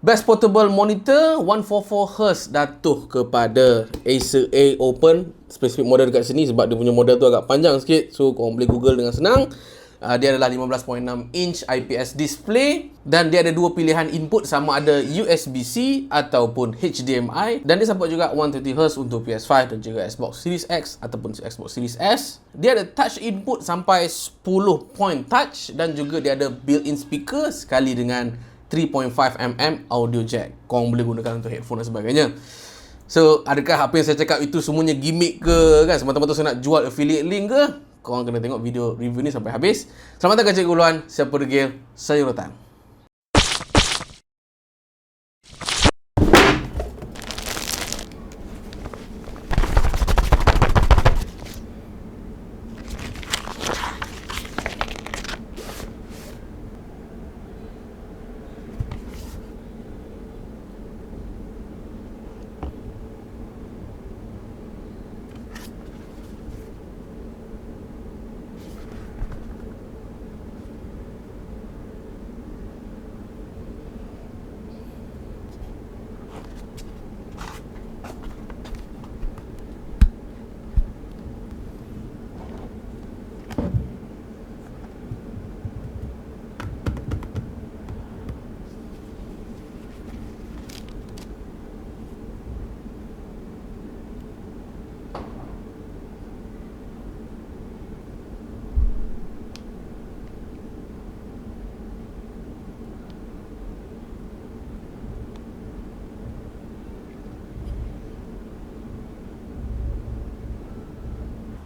Best Portable Monitor 144Hz jatuh kepada Acer A Open. Spesifik model dekat sini sebab dia punya model tu agak panjang sikit, so korang boleh google dengan senang. Dia adalah 15.6 inch IPS display dan dia ada dua pilihan input, sama ada USB-C ataupun HDMI, dan dia support juga 120Hz untuk PS5 dan juga Xbox Series X ataupun Xbox Series S. Dia ada touch input sampai 10 point touch dan juga dia ada built-in speaker sekali dengan 3.5mm audio jack. Korang boleh gunakan untuk headphone dan sebagainya. So, adakah apa yang saya cakap itu semuanya gimmick ke kan? Semata-mata saya nak jual affiliate link ke? Korang kena tengok video review ni sampai habis. Selamat datang ke Cikgu Luan. Saya Degil. Saya Rotan.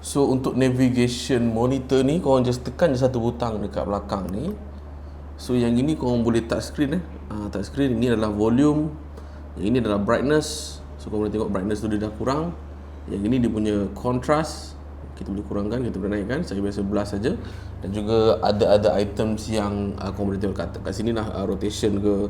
So untuk navigation monitor ni, korang just tekan je satu butang dekat belakang ni. So yang ini korang boleh touch screen touch screen. Ini adalah volume, yang ini adalah brightness. So korang boleh tengok brightness tu dia dah kurang. Yang ini dia punya contrast, kita boleh kurangkan, kita boleh naikkan. Saya biasa blast saja. Dan juga ada items yang korang boleh tengok kat sini lah, rotation ke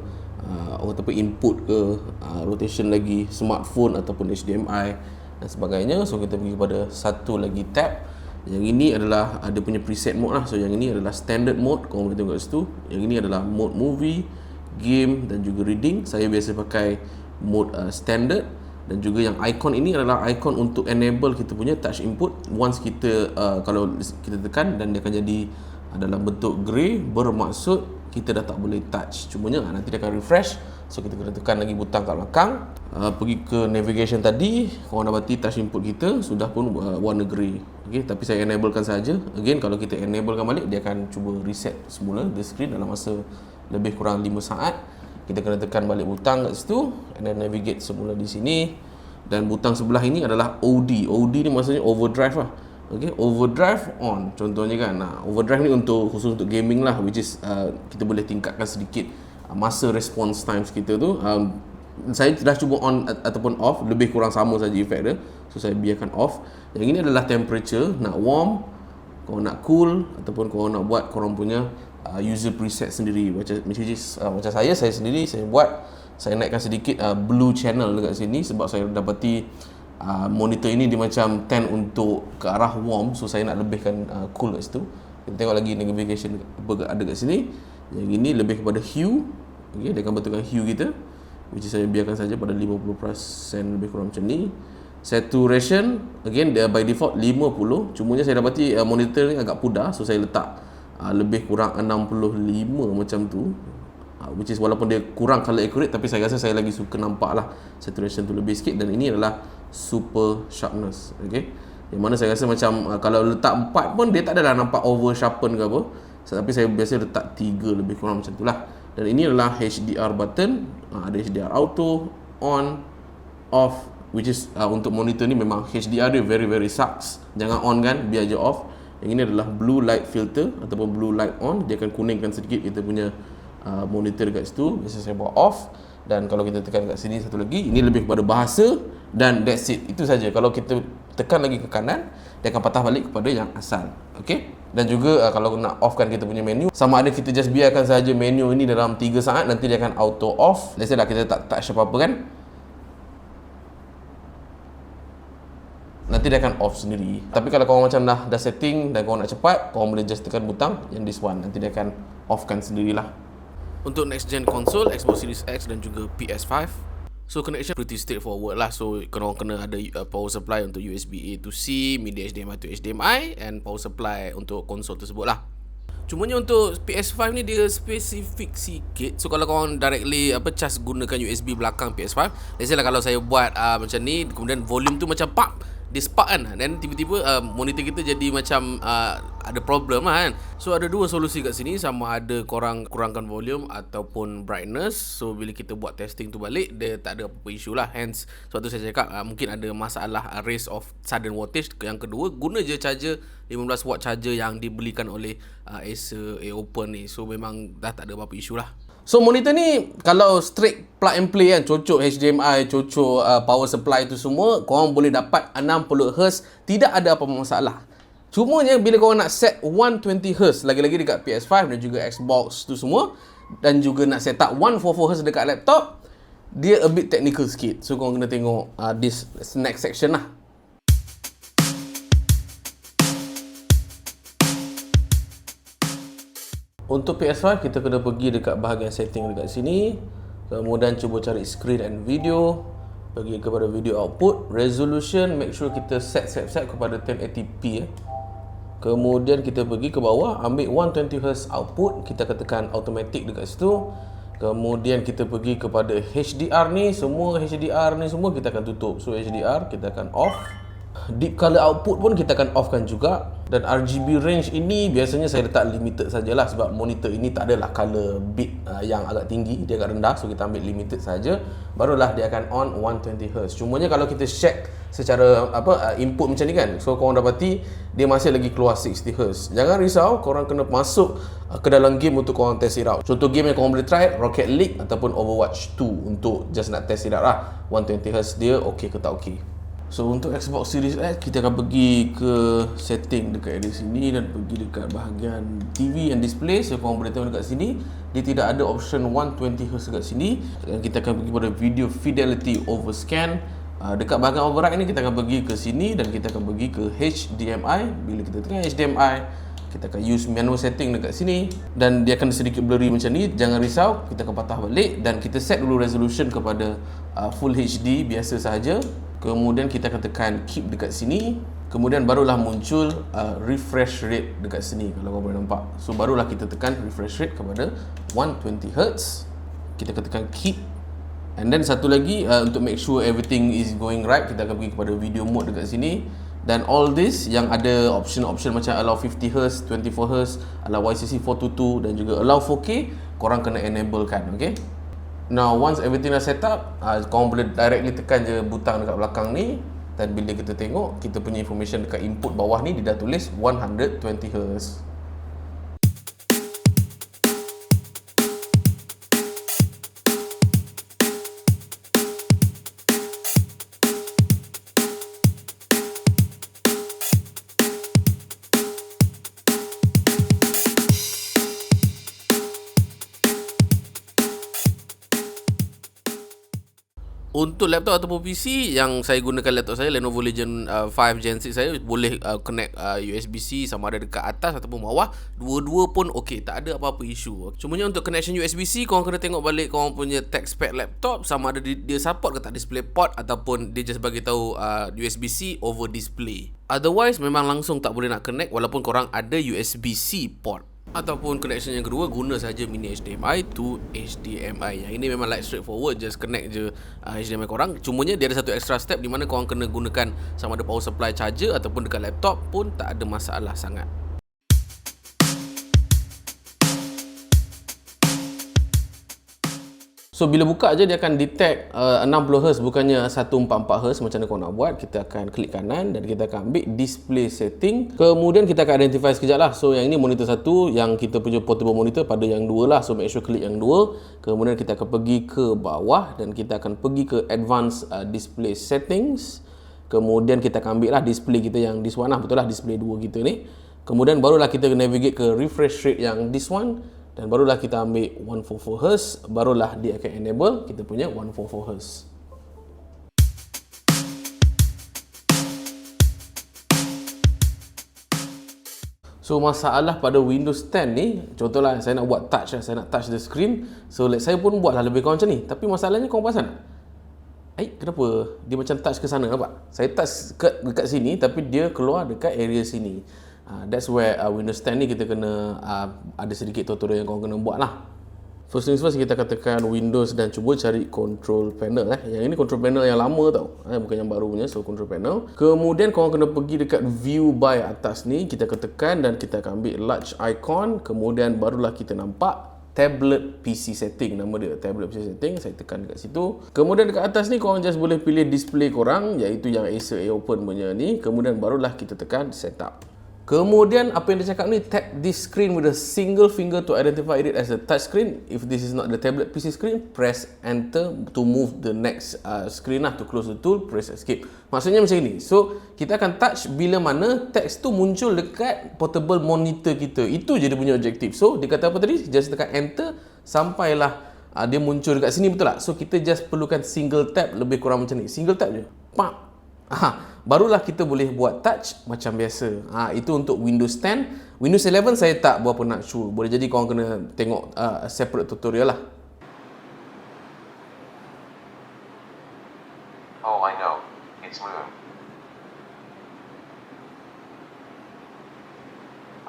ataupun input ke, rotation lagi smartphone ataupun HDMI dan sebagainya. So kita pergi kepada satu lagi tab. Yang ini adalah ada punya preset mode lah. So yang ini adalah standard mode, korang boleh tengok kat situ. Yang ini adalah mode movie, game dan juga reading. Saya biasa pakai mode standard. Dan juga yang icon ini adalah icon untuk enable kita punya touch input. Once kita kalau kita tekan, dan dia akan jadi dalam bentuk grey, bermaksud kita dah tak boleh touch. Cumanya nanti dia akan refresh. So kita kena tekan lagi butang kat belakang. Pergi ke navigation tadi, korang dapati touch input kita sudah pun warna grey. Okay, tapi saya enablekan saja. Again, kalau kita enablekan balik, dia akan cuba reset semula the screen dalam masa lebih kurang 5 saat. Kita kena tekan balik butang kat situ and then navigate semula di sini. Dan butang sebelah ini adalah OD. OD ni maksudnya overdrive lah. Okay, overdrive on contohnya kan. Overdrive ni khusus untuk gaming lah, which is kita boleh tingkatkan sedikit masa response times kita tu. Saya dah cuba on ataupun off, lebih kurang sama saja efek dia. So saya biarkan off. Yang ini adalah temperature, nak warm, korang nak cool, ataupun korang nak buat korang punya user preset sendiri. Macam saya sendiri, saya buat, saya naikkan sedikit blue channel dekat sini sebab saya dapati monitor ini dia macam tend untuk ke arah warm. So saya nak lebihkan cool kat situ. Kita tengok lagi navigation apa ada kat sini. Yang ini lebih kepada hue. Okay, dia akan betulkan hue kita, which is saya biarkan saja pada 50% lebih kurang macam ni. Saturation again by default 50. Cumanya saya dapati monitor ni agak pudar, so saya letak lebih kurang 65 macam tu, which is walaupun dia kurang color accurate, tapi saya rasa saya lagi suka nampak lah saturation tu lebih sikit. Dan ini adalah super sharpness. Okay, yang mana saya rasa macam kalau letak 4 pun dia tak adalah nampak over sharpen ke apa. Tapi saya biasa letak 3 lebih kurang macam tu lah. Dan ini adalah HDR button. Ada HDR auto, on, off, which is untuk monitor ni memang HDR dia very very sucks. Jangan on kan, biar je off. Yang ini adalah blue light filter ataupun blue light on. Dia akan kuningkan sedikit kita punya monitor dekat situ. Biasa saya bawa off. Dan kalau kita tekan kat sini satu lagi, ini lebih kepada bahasa. Dan that's it, itu saja. Kalau kita tekan lagi ke kanan, dia akan patah balik kepada yang asal. Okay. Dan juga kalau nak offkan kita punya menu, sama ada kita just biarkan saja menu ini dalam 3 saat, nanti dia akan auto off. Let's say lah kita tak touch apa-apa kan, nanti dia akan off sendiri. Tapi kalau korang macam dah setting dan korang nak cepat, korang boleh just tekan butang yang this one, nanti dia akan offkan sendirilah. Untuk next gen console, Xbox Series X dan juga PS5, so connection pretty straightforward lah. So korang kena ada power supply untuk USB A to C, midi HDMI to HDMI, and power supply untuk konsol tersebut lah. Cumanya untuk PS5 ni dia spesifik sikit. So kalau korang directly cas gunakan USB belakang PS5, let's say lah kalau saya buat macam ni, kemudian volume tu macam pop, dia spark kan, dan tiba-tiba monitor kita jadi macam ada problem lah kan. So ada dua solusi kat sini, sama ada korang kurangkan volume ataupun brightness. So bila kita buat testing tu balik, dia tak ada apa-apa isu lah. Hence sebab tu saya cakap mungkin ada masalah race of sudden wattage. Yang kedua, guna je charger 15 watt charger yang dibelikan oleh Acer AirOpen ni. So memang dah tak ada apa-apa isu lah. So monitor ni kalau straight plug and play kan, cocok HDMI, cocok power supply tu semua, korang boleh dapat 60Hz, tidak ada apa-apa masalah. Cumanya bila korang nak set 120Hz lagi-lagi dekat PS5 dan juga Xbox tu semua, dan juga nak set up 144Hz dekat laptop, dia a bit technical sikit. So korang kena tengok this next section lah. Untuk PS5, kita kena pergi dekat bahagian setting dekat sini. Kemudian cuba cari screen and video. Pergi kepada video output. Resolution, make sure kita set kepada 1080p. Kemudian kita pergi ke bawah, ambil 120Hz output. Kita akan tekan automatic dekat situ. Kemudian kita pergi kepada HDR ni. Semua HDR ni semua kita akan tutup. So HDR kita akan off. Deep color output pun kita akan off kan juga. Dan RGB range ini biasanya saya letak limited sajalah, sebab monitor ini tak adalah color bit yang agak tinggi, dia agak rendah. So kita ambil limited saja, barulah dia akan on 120Hz. Cumanya kalau kita check secara input macam ni kan, so korang dapati dia masih lagi keluar 60Hz. Jangan risau, korang kena masuk ke dalam game untuk korang test it out. Contoh game yang korang boleh try, Rocket League ataupun Overwatch 2, untuk just nak test it out lah, 120Hz dia okey ke tak okey. So untuk Xbox Series X, kita akan pergi ke setting dekat area sini dan pergi dekat bahagian TV and display. So korang boleh tengok dekat sini, dia tidak ada option 120Hz dekat sini. Dan kita akan pergi pada video fidelity overscan. Dekat bahagian override ni kita akan pergi ke sini dan kita akan pergi ke HDMI. Bila kita tekan HDMI, kita akan use manual setting dekat sini dan dia akan sedikit blurry macam ni. Jangan risau, kita akan patah balik dan kita set dulu resolution kepada Full HD biasa sahaja. Kemudian kita akan tekan keep dekat sini. Kemudian barulah muncul refresh rate dekat sini, kalau korang boleh nampak. So barulah kita tekan refresh rate kepada 120Hz. Kita akan tekan keep. And then satu lagi, untuk make sure everything is going right, kita akan pergi kepada video mode dekat sini. Dan all this yang ada option-option macam allow 50Hz, 24Hz, allow YCC 422 dan juga allow 4K, korang kena enable kan, okay? Now once everything dah set up, korang boleh directly tekan je butang dekat belakang ni. Dan bila kita tengok, kita punya information dekat input bawah ni, dia dah tulis 120Hz. Untuk laptop ataupun PC, yang saya gunakan laptop saya Lenovo Legion 5 Gen 6 saya boleh connect USB-C sama ada dekat atas ataupun bawah. Dua-dua pun okey, tak ada apa-apa isu. Cumanya untuk connection USB-C, korang kena tengok balik korang punya tech spec laptop, sama ada dia support ke tak display port ataupun dia just bagi tahu USB-C over display. Otherwise memang langsung tak boleh nak connect walaupun korang ada USB-C port. Ataupun connection yang kedua, guna saja mini HDMI to HDMI. Yang ini memang like straightforward, just connect je HDMI korang. Cumanya dia ada satu extra step di mana korang kena gunakan sama ada power supply charger ataupun dekat laptop pun tak ada masalah sangat. So bila buka je dia akan detect 60Hz bukannya 144Hz. Macam mana kau nak buat? Kita akan klik kanan dan kita akan ambil display setting. Kemudian kita akan identify sekejap lah. So yang ini monitor satu, yang kita punya portable monitor pada yang dua lah. So make sure klik yang dua. Kemudian kita akan pergi ke bawah dan kita akan pergi ke advanced display settings. Kemudian kita akan ambil lah display kita yang this one lah. Betul lah, display dua kita ni. Kemudian barulah kita navigate ke refresh rate yang this one. Dan barulah kita ambil 144Hz, barulah dia akan enable kita punya 144Hz. So masalah pada Windows 10 ni, contohlah saya nak buat touch, saya nak touch the screen. So saya pun buatlah lebih kurang macam ni. Tapi masalahnya korang perasan tak? Kenapa dia macam touch ke sana, nampak? Saya touch dekat sini tapi dia keluar dekat area sini. That's where Windows 10 ni kita kena ada sedikit tutorial yang korang kena buat lah. First things first, kita katakan Windows dan cuba cari control panel. Yang ini control panel yang lama tau, bukan yang baru punya. So control panel. Kemudian korang kena pergi dekat view by atas ni, kita ketekan dan kita akan ambil large icon. Kemudian barulah kita nampak tablet PC setting, nama dia tablet PC setting. Saya tekan dekat situ. Kemudian dekat atas ni korang just boleh pilih display korang, iaitu yang Acer AOpen punya ni. Kemudian barulah kita tekan setup. Kemudian apa yang dia cakap ni, tap this screen with a single finger to identify it as a touch screen. If this is not the tablet PC screen, press enter to move the next screen lah. To close the tool, press escape. Maksudnya macam ni. So kita akan touch bila mana teks tu muncul dekat portable monitor kita. Itu je dia punya objektif. So dia kata apa tadi, just tekan enter sampailah dia muncul dekat sini, betul tak? So kita just perlukan single tap, lebih kurang macam ni. Single tap je, pak. Barulah kita boleh buat touch macam biasa. Itu untuk Windows 10. Windows 11 saya tak berapa nak show. Boleh jadi korang kena tengok separate tutorial lah. Oh, I know. It's Moon.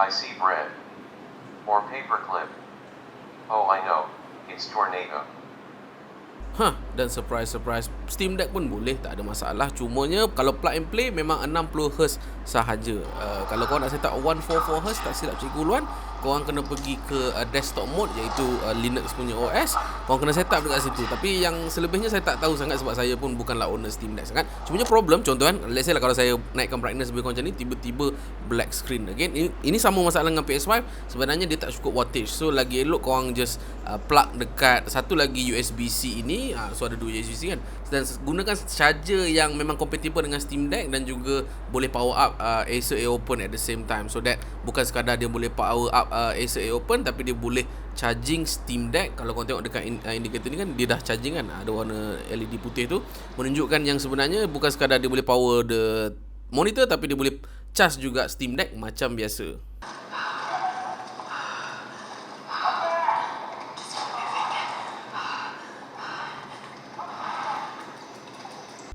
I see bread. Or paperclip. Oh, I know. It's tornado. Dan surprise Steam Deck pun boleh, tak ada masalah. Cumanya kalau plug and play memang 60Hz sahaja. Kalau korang nak set up 144Hz, tak silap Cikgu Luan, korang kena pergi ke desktop mode, iaitu Linux punya OS. Korang kena set up dekat situ. Tapi yang selebihnya saya tak tahu sangat sebab saya pun bukanlah owner Steam Deck sangat. Cumanya problem, contoh kan, let's say lah kalau saya naikkan brightness lebih kurang macam ni, tiba-tiba black screen again. Ini sama masalah dengan PS5. Sebenarnya dia tak cukup wattage. So lagi elok korang just plug dekat satu lagi USB-C ini. So ada dua USB-C kan, dan gunakan charger yang memang compatible dengan Steam Deck dan juga boleh power up Acer AOpen at the same time. So that bukan sekadar dia boleh power up Acer AOpen, tapi dia boleh charging Steam Deck. Kalau korang tengok dekat indikator ni kan, dia dah charging kan, ada warna LED putih tu, menunjukkan yang sebenarnya bukan sekadar dia boleh power the monitor, tapi dia boleh charge juga Steam Deck macam biasa.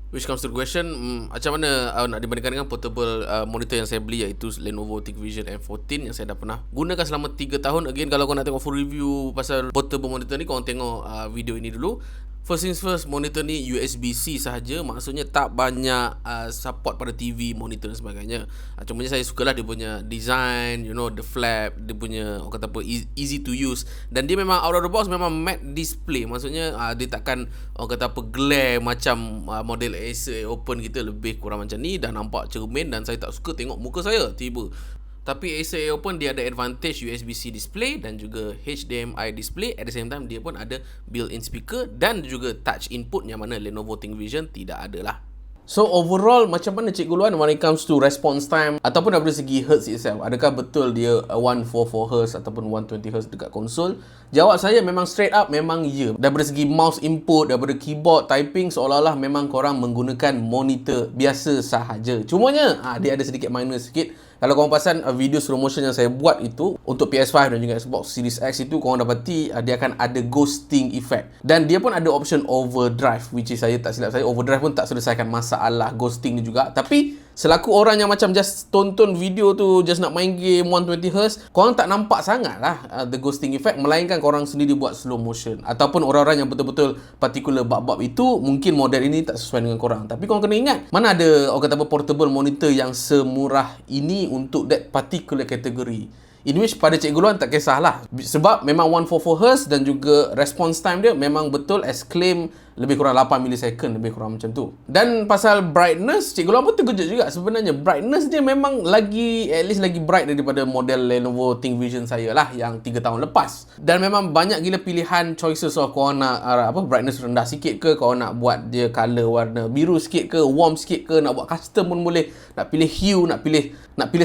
Which comes to the question, macam mana nak dibandingkan dengan portable monitor yang saya beli, iaitu Lenovo ThinkVision M14 yang saya dah pernah gunakan selama 3 tahun. Again, kalau korang nak tengok full review pasal portable monitor ni, korang tengok video ini dulu. First things first, monitor ni USB-C sahaja, maksudnya tak banyak support pada TV, monitor dan sebagainya. Cumanya saya sukalah dia punya design, the flap, dia punya orang kata apa, easy to use, dan dia memang out of the box memang matte display. Maksudnya dia takkan orang kata apa glare macam model Acer Open kita, lebih kurang macam ni, dah nampak cermin dan saya tak suka tengok muka saya tiba. Tapi Acer Open dia ada advantage USB-C display dan juga HDMI display. At the same time dia pun ada built-in speaker dan juga touch input, yang mana Lenovo ThinkVision tidak ada lah. So overall, macam mana Cikgu Luan when it comes to response time ataupun dari segi Hertz itself? Adakah betul dia 144Hz ataupun 120Hz dekat konsol? Jawab saya memang straight up, memang ya. Daripada segi mouse input, daripada keyboard, typing, seolah-olah memang korang menggunakan monitor biasa sahaja. Cumanya dia ada sedikit minus sikit. Kalau korang perasan video slow motion yang saya buat itu untuk PS5 dan juga Xbox Series X itu, korang dapati dia akan ada ghosting effect. Dan dia pun ada option overdrive, which is saya tak silap saya, overdrive pun tak selesaikan masalah ghosting ni juga. Tapi selaku orang yang macam just tonton video tu, just nak main game 120Hz, korang tak nampak sangat lah the ghosting effect, melainkan korang sendiri buat slow motion. Ataupun orang-orang yang betul-betul particular bab-bab itu, mungkin model ini tak sesuai dengan korang. Tapi korang kena ingat, mana ada orang kata apa portable monitor yang semurah ini untuk that particular category. In which pada Cikgu Luan tak kisahlah, sebab memang 144Hz dan juga response time dia memang betul as claim, lebih kurang 8 millisecond, lebih kurang macam tu. Dan pasal brightness, Cikgu Luan pun terkejut juga sebenarnya. Brightness dia memang lagi, at least lagi bright daripada model Lenovo ThinkVision saya lah yang 3 tahun lepas. Dan memang banyak gila pilihan choices of korang nak brightness rendah sikit ke, korang nak buat dia color warna biru sikit ke, warm sikit ke, nak buat custom pun boleh, nak pilih hue, nak pilih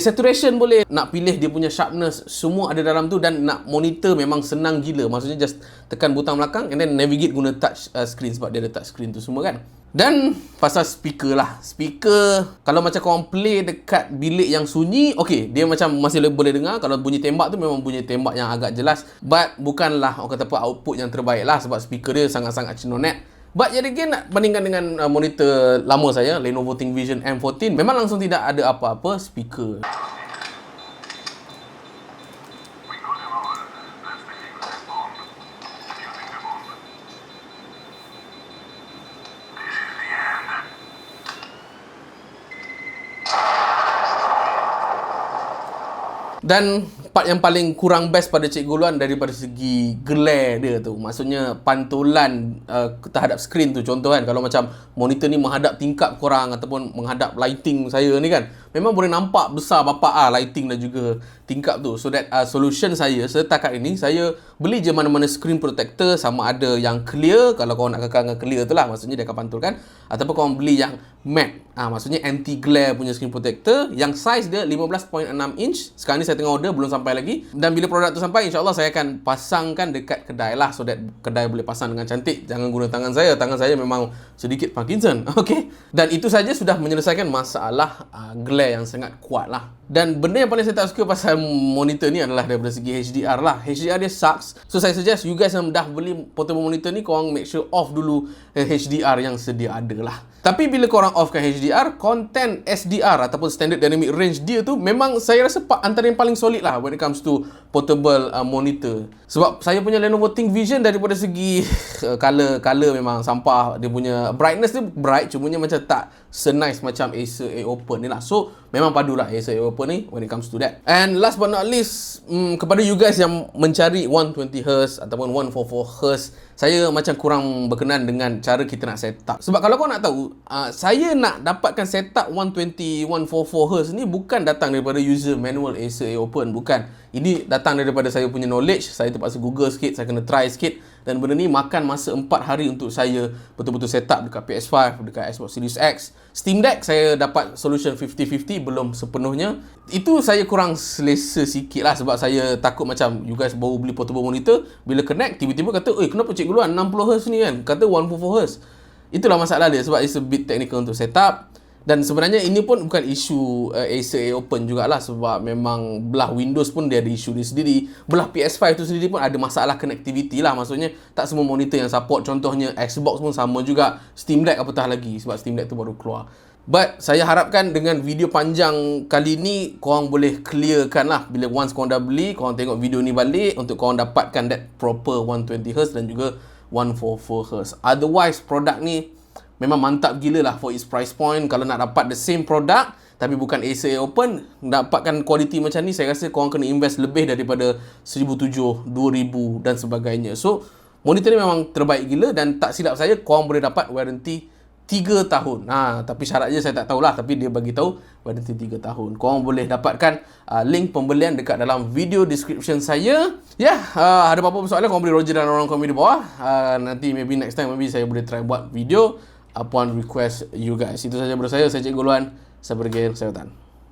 saturation boleh, nak pilih dia punya sharpness, semua ada dalam tu. Dan nak monitor memang senang gila. Maksudnya just tekan butang belakang and then navigate guna touch screen. sebab dia ada touchscreen tu semua kan. Dan pasal speaker lah. Speaker, kalau macam korang play dekat bilik yang sunyi, okay, dia macam masih boleh dengar. Kalau bunyi tembak tu memang bunyi tembak yang agak jelas. But bukanlah orang kata apa output yang terbaik lah, sebab speaker dia sangat-sangat cenonet. But yet again, nak bandingkan dengan monitor lama saya, Lenovo ThinkVision M14, memang langsung tidak ada apa-apa speaker. Dan part yang paling kurang best pada Cikgu Luan daripada segi glare dia tu. Maksudnya pantulan terhadap skrin tu. Contoh kan, kalau macam monitor ni menghadap tingkap korang ataupun menghadap lighting saya ni kan, memang boleh nampak besar bapak lighting dan juga tingkap tu. So that solution saya setakat ini, saya beli je mana-mana screen protector, sama ada yang clear, kalau korang nak kekal dengan clear tu lah, maksudnya dia akan pantulkan, ataupun korang beli yang matte, maksudnya anti glare punya screen protector yang size dia 15.6 inch. Sekarang ni saya tengah order, belum sampai lagi, dan bila produk tu sampai, insyaAllah saya akan pasangkan dekat kedai lah, so that kedai boleh pasang dengan cantik. Jangan guna tangan saya memang sedikit Parkinson. Okay, dan itu saja sudah menyelesaikan masalah glare yang sangat kuat lah. Dan benda yang paling saya tak suka pasal monitor ni adalah daripada segi HDR lah. HDR dia sucks. So saya suggest you guys yang dah beli portable monitor ni, korang make sure off dulu HDR yang sedia ada lah. Tapi bila korang offkan HDR, content SDR ataupun Standard Dynamic Range dia tu memang saya rasa antara yang paling solid lah when it comes to portable monitor. Sebab saya punya Lenovo ThinkVision daripada segi color memang sampah. Dia punya brightness dia bright, cumanya macam tak senice macam Acer A-Open ni lah. So memang padulah Acer A-Open ni when it comes to that. And last but not least, kepada you guys yang mencari 120Hz ataupun 144Hz, saya macam kurang berkenan dengan cara kita nak set up. Sebab kalau kau nak tahu, saya nak dapatkan setup 120, 144Hz ni bukan datang daripada user manual Acer A-Open, bukan. Ini datang daripada saya punya knowledge. Saya terpaksa Google sikit, saya kena try sikit, dan benda ni makan masa 4 hari untuk saya betul-betul setup dekat PS5, dekat Xbox Series X. Steam Deck saya dapat solution 50-50, belum sepenuhnya. Itu saya kurang selesa sikit lah, sebab saya takut macam you guys baru beli portable monitor, bila connect tiba-tiba kata, kenapa Cikgu Luan 60Hz ni kan, kata 144Hz. Itulah masalah dia, sebab it's a bit technical untuk setup. Dan sebenarnya ini pun bukan isu Acer A-Open jugalah, sebab memang belah Windows pun dia ada isu dia sendiri. Belah PS5 tu sendiri pun ada masalah connectivity lah. Maksudnya tak semua monitor yang support. Contohnya Xbox pun sama juga. Steam Deck apatah lagi, sebab Steam Deck tu baru keluar. But saya harapkan dengan video panjang kali ni, korang boleh clearkan lah. Bila once korang dah beli, korang tengok video ni balik untuk korang dapatkan that proper 120Hz dan juga 144Hz. Otherwise, produk ni memang mantap gila lah for its price point. Kalau nak dapat the same product tapi bukan Acer A-Open, dapatkan quality macam ni, saya rasa korang kena invest lebih daripada 1,700, 2,000 dan sebagainya. So monitor ni memang terbaik gila, dan tak silap saya korang boleh dapat warranty 3 tahun. Tapi syaratnya saya tak tahulah, tapi dia bagi tahu warranty 3 tahun. Korang boleh dapatkan link pembelian dekat dalam video description saya. Ada apa-apa soalan korang boleh roger dalam ruang komen di bawah. Nanti maybe next time saya boleh try buat video upon request you guys. Itu saja daripada saya Cikgu Luan. Saya pergi, saya Tan.